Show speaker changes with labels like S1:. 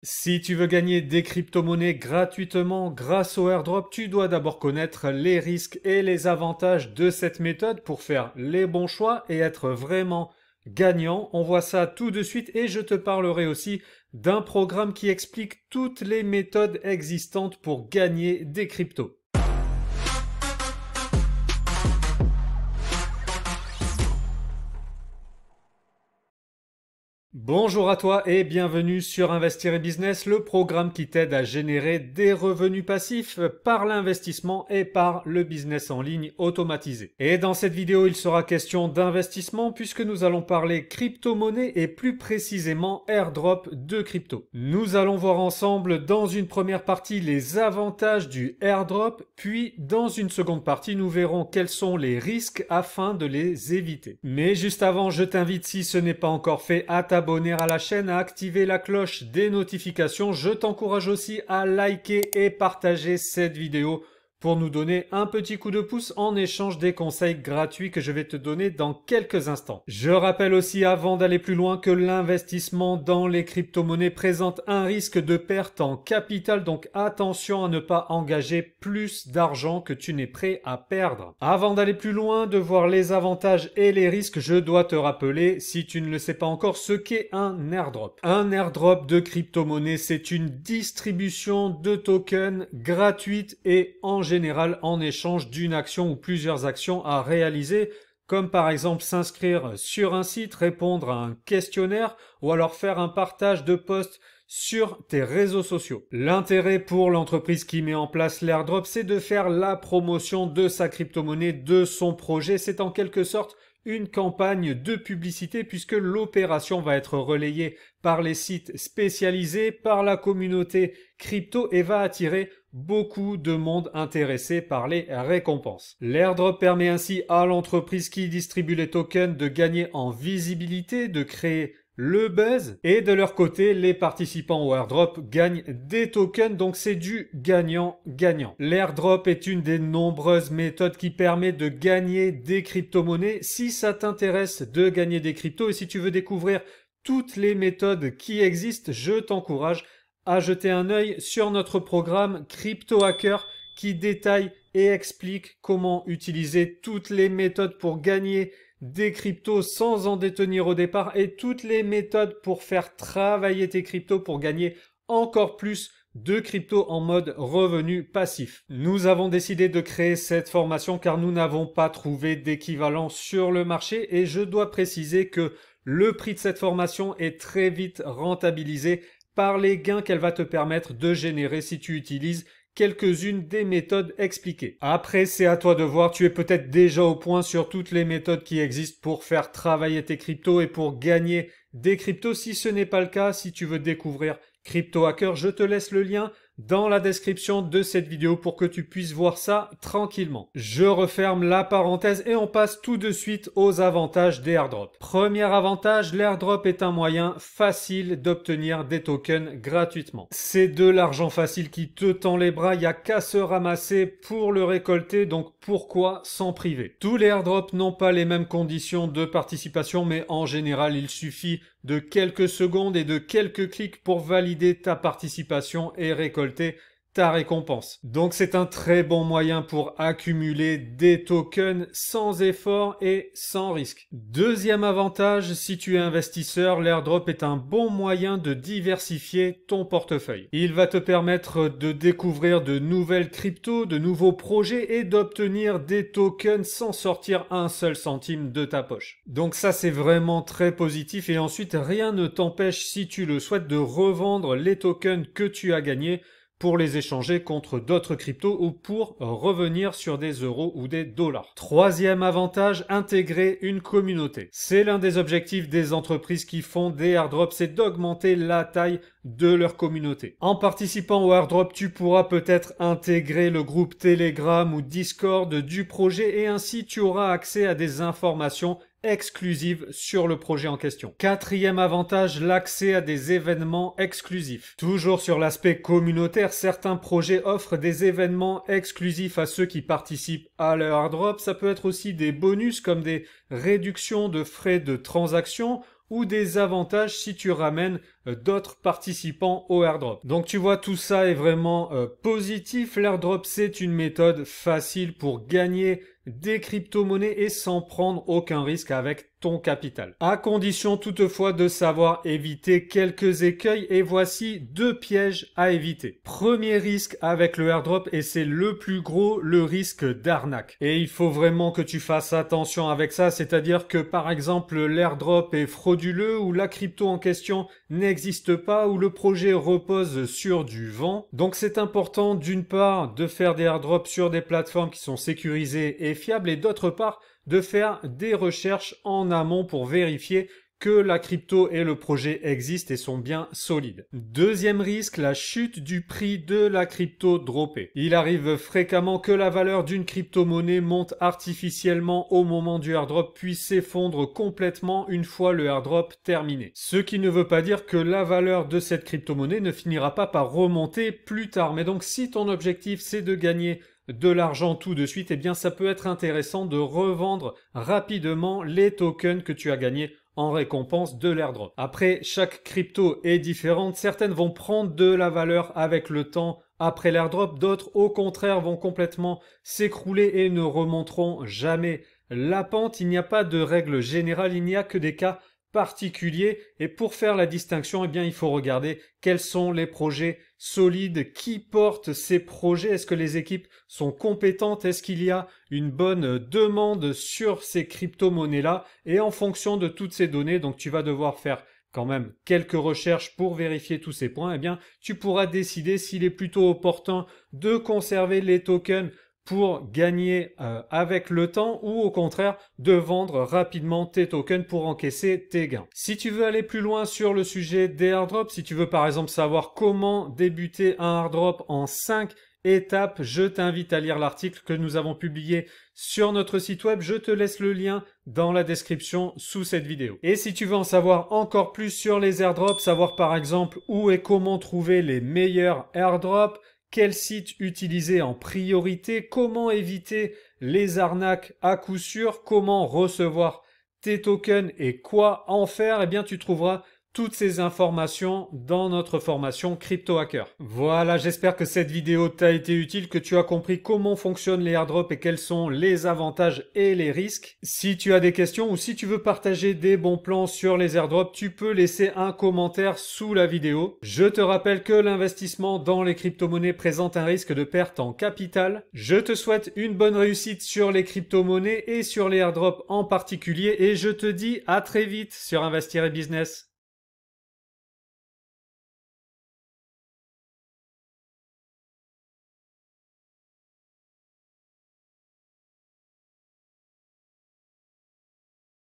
S1: Si tu veux gagner des crypto-monnaies gratuitement grâce au airdrop, tu dois d'abord connaître les risques et les avantages de cette méthode pour faire les bons choix et être vraiment gagnant. On voit ça tout de suite et je te parlerai aussi d'un programme qui explique toutes les méthodes existantes pour gagner des cryptos. Bonjour à toi et bienvenue sur Investir et Business, le programme qui t'aide à générer des revenus passifs par l'investissement et par le business en ligne automatisé. Et dans cette vidéo, il sera question d'investissement puisque nous allons parler crypto-monnaie et plus précisément airdrop de crypto. Nous allons voir ensemble dans une première partie les avantages du airdrop, puis dans une seconde partie, nous verrons quels sont les risques afin de les éviter. Mais juste avant, je t'invite, si ce n'est pas encore fait, à t'abonner à la chaîne, à activer la cloche des notifications. Je t'encourage aussi à liker et partager cette vidéo pour nous donner un petit coup de pouce en échange des conseils gratuits que je vais te donner dans quelques instants. Je rappelle aussi avant d'aller plus loin que l'investissement dans les crypto-monnaies présente un risque de perte en capital, donc attention à ne pas engager plus d'argent que tu n'es prêt à perdre. Avant d'aller plus loin, de voir les avantages et les risques, je dois te rappeler, si tu ne le sais pas encore, ce qu'est un airdrop. Un airdrop de crypto-monnaie, c'est une distribution de tokens gratuite et en général en échange d'une action ou plusieurs actions à réaliser, comme par exemple s'inscrire sur un site, répondre à un questionnaire ou alors faire un partage de posts sur tes réseaux sociaux. L'intérêt pour l'entreprise qui met en place l'airdrop, c'est de faire la promotion de sa crypto-monnaie, de son projet. C'est en quelque sorte une campagne de publicité puisque l'opération va être relayée par les sites spécialisés, par la communauté crypto et va attirer beaucoup de monde intéressé par les récompenses. L'airdrop permet ainsi à l'entreprise qui distribue les tokens de gagner en visibilité, de créer le buzz et de leur côté, les participants au airdrop gagnent des tokens, donc c'est du gagnant-gagnant. L'airdrop est une des nombreuses méthodes qui permet de gagner des crypto-monnaies. Si ça t'intéresse de gagner des cryptos et si tu veux découvrir toutes les méthodes qui existent, je t'encourage à jeter un œil sur notre programme Crypto Hacker qui détaille et explique comment utiliser toutes les méthodes pour gagner des cryptos sans en détenir au départ et toutes les méthodes pour faire travailler tes cryptos pour gagner encore plus de cryptos en mode revenu passif. Nous avons décidé de créer cette formation car nous n'avons pas trouvé d'équivalent sur le marché et je dois préciser que le prix de cette formation est très vite rentabilisé par les gains qu'elle va te permettre de générer si tu utilises quelques-unes des méthodes expliquées. Après, c'est à toi de voir, tu es peut-être déjà au point sur toutes les méthodes qui existent pour faire travailler tes cryptos et pour gagner des cryptos. Si ce n'est pas le cas, si tu veux découvrir Crypto Hacker, je te laisse le lien dans la description de cette vidéo pour que tu puisses voir ça tranquillement. Je referme la parenthèse et on passe tout de suite aux avantages des airdrops. Premier avantage, l'airdrop est un moyen facile d'obtenir des tokens gratuitement. C'est de l'argent facile qui te tend les bras, il n'y a qu'à se ramasser pour le récolter, donc pourquoi s'en priver? Tous les airdrops n'ont pas les mêmes conditions de participation, mais en général, il suffit de quelques secondes et de quelques clics pour valider ta participation et récolter ta récompense. Donc c'est un très bon moyen pour accumuler des tokens sans effort et sans risque. Deuxième avantage, si tu es investisseur, l'airdrop est un bon moyen de diversifier ton portefeuille. Il va te permettre de découvrir de nouvelles cryptos, de nouveaux projets et d'obtenir des tokens sans sortir un seul centime de ta poche. Donc ça c'est vraiment très positif et ensuite rien ne t'empêche si tu le souhaites de revendre les tokens que tu as gagnés pour les échanger contre d'autres cryptos ou pour revenir sur des euros ou des dollars. Troisième avantage, intégrer une communauté. C'est l'un des objectifs des entreprises qui font des airdrops, c'est d'augmenter la taille de leur communauté. En participant au airdrop, tu pourras peut-être intégrer le groupe Telegram ou Discord du projet et ainsi tu auras accès à des informations exclusive sur le projet en question. Quatrième avantage, l'accès à des événements exclusifs. Toujours sur l'aspect communautaire, certains projets offrent des événements exclusifs à ceux qui participent à leur airdrop. Ça peut être aussi des bonus comme des réductions de frais de transaction ou des avantages si tu ramènes d'autres participants au airdrop. Donc tu vois, tout ça est vraiment positif. L'airdrop, c'est une méthode facile pour gagner des crypto-monnaies et sans prendre aucun risque avec ton capital. À condition toutefois de savoir éviter quelques écueils, et voici 2 pièges à éviter. Premier risque avec le airdrop, et c'est le plus gros, le risque d'arnaque. Et il faut vraiment que tu fasses attention avec ça, c'est-à-dire que par exemple l'airdrop est frauduleux ou la crypto en question n'existe pas ou le projet repose sur du vent. Donc c'est important d'une part de faire des airdrops sur des plateformes qui sont sécurisées et fiables, et d'autre part de faire des recherches en amont pour vérifier que la crypto et le projet existent et sont bien solides. Deuxième risque, la chute du prix de la crypto droppée. Il arrive fréquemment que la valeur d'une crypto-monnaie monte artificiellement au moment du airdrop puis s'effondre complètement une fois le airdrop terminé. Ce qui ne veut pas dire que la valeur de cette crypto-monnaie ne finira pas par remonter plus tard. Mais donc si ton objectif c'est de gagner de l'argent tout de suite, eh bien ça peut être intéressant de revendre rapidement les tokens que tu as gagnés en récompense de l'airdrop. Après, chaque crypto est différente. Certaines vont prendre de la valeur avec le temps après l'airdrop. D'autres, au contraire, vont complètement s'écrouler et ne remonteront jamais la pente. Il n'y a pas de règle générale, il n'y a que des cas particulier, et pour faire la distinction, eh bien, il faut regarder quels sont les projets solides, qui portent ces projets, est-ce que les équipes sont compétentes, est-ce qu'il y a une bonne demande sur ces crypto-monnaies-là, et en fonction de toutes ces données, donc tu vas devoir faire quand même quelques recherches pour vérifier tous ces points, eh bien, tu pourras décider s'il est plutôt opportun de conserver les tokens pour gagner avec le temps ou au contraire de vendre rapidement tes tokens pour encaisser tes gains. Si tu veux aller plus loin sur le sujet des airdrops, si tu veux par exemple savoir comment débuter un airdrop en 5 étapes, je t'invite à lire l'article que nous avons publié sur notre site web. Je te laisse le lien dans la description sous cette vidéo. Et si tu veux en savoir encore plus sur les airdrops, savoir par exemple où et comment trouver les meilleurs airdrops, quel site utiliser en priorité, comment éviter les arnaques à coup sûr, comment recevoir tes tokens et quoi en faire, eh bien tu trouveras toutes ces informations dans notre formation Crypto Hacker. Voilà, j'espère que cette vidéo t'a été utile, que tu as compris comment fonctionnent les airdrops et quels sont les avantages et les risques. Si tu as des questions ou si tu veux partager des bons plans sur les airdrops, tu peux laisser un commentaire sous la vidéo. Je te rappelle que l'investissement dans les crypto-monnaies présente un risque de perte en capital. Je te souhaite une bonne réussite sur les crypto-monnaies et sur les airdrops en particulier, et je te dis à très vite sur Investir et Business.